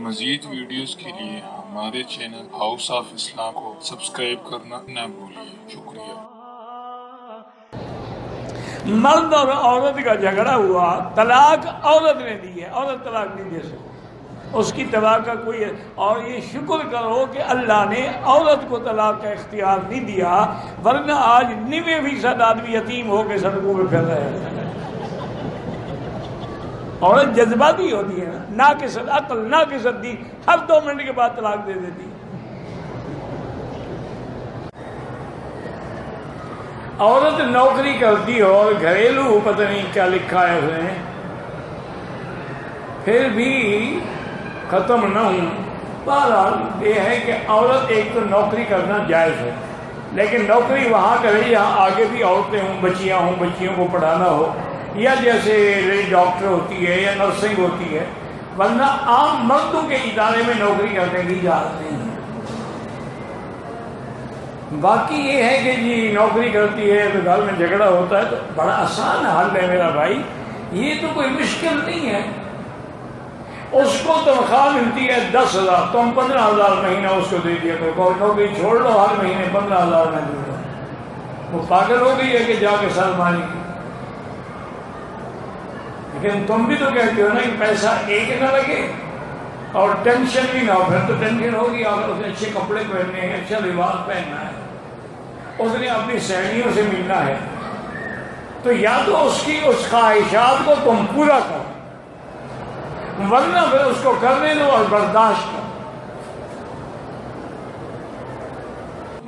مزید ویڈیوز کے لیے ہمارے چینل ہاؤس آف اسلام کو سبسکرائب کرنا نہ بھولیے۔ شکریہ۔ مرد اور عورت کا جھگڑا ہوا، طلاق عورت نے دی ہے، عورت طلاق نہیں دے سکتی، اس کی طلاق کا کوئی ہے۔ اور یہ شکر کرو کہ اللہ نے عورت کو طلاق کا اختیار نہیں دیا، ورنہ آج 90% آدمی یتیم ہو کے سڑکوں پہ پھر رہے ہیں۔ عورت جذباتی ہوتی ہے، ناقص عقل، ناقص دین، ہر 2 منٹ کے بعد طلاق دے دیتی ہے۔ عورت نوکری کرتی ہو اور گھریلو پتہ نہیں کیا لکھا ہے اس نے، پھر بھی ختم نہ ہوں۔ بہرحال یہ ہے کہ عورت ایک تو نوکری کرنا جائز ہے، لیکن نوکری وہاں کرے جہاں آگے بھی عورتیں ہوں، بچیاں ہوں، بچیوں کو پڑھانا ہو، یا جیسے ڈاکٹر ہوتی ہے یا نرسنگ ہوتی ہے، ورنہ عام مردوں کے ادارے میں نوکری کرنے کی اجازت نہیں ہے۔ باقی یہ ہے کہ جی نوکری کرتی ہے تو گھر میں جھگڑا ہوتا ہے، تو بڑا آسان حل ہے میرا بھائی، یہ تو کوئی مشکل نہیں ہے۔ اس کو تنخواہ ملتی ہے 10,000، تم 15,000 مہینہ اس کو دے دیا کرو، نوکری چھوڑ لو، ہر مہینے 15,000 میں دے دو۔ وہ پاگل ہو گئی ہے کہ جا کے سر ماری گی؟ لیکن تم بھی تو کہتے ہو نا کہ پیسہ ایک نہ لگے اور ٹینشن بھی نہ ہو، پھر تو ٹینشن ہوگی۔ اگر اس نے اچھے کپڑے پہننے ہیں، اچھا لباس پہننا ہے، اس نے اپنی سہیلیوں سے ملنا ہے، تو یا تو اس کی اس خواہشات کو تم پورا کرو، ورنہ پھر اس کو کرنے دو اور برداشت کرو۔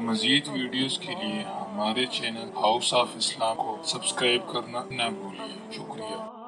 مزید ویڈیوز کے لیے ہمارے چینل ہاؤس آف اسلام کو سبسکرائب کرنا نہ بھولیے۔ شکریہ۔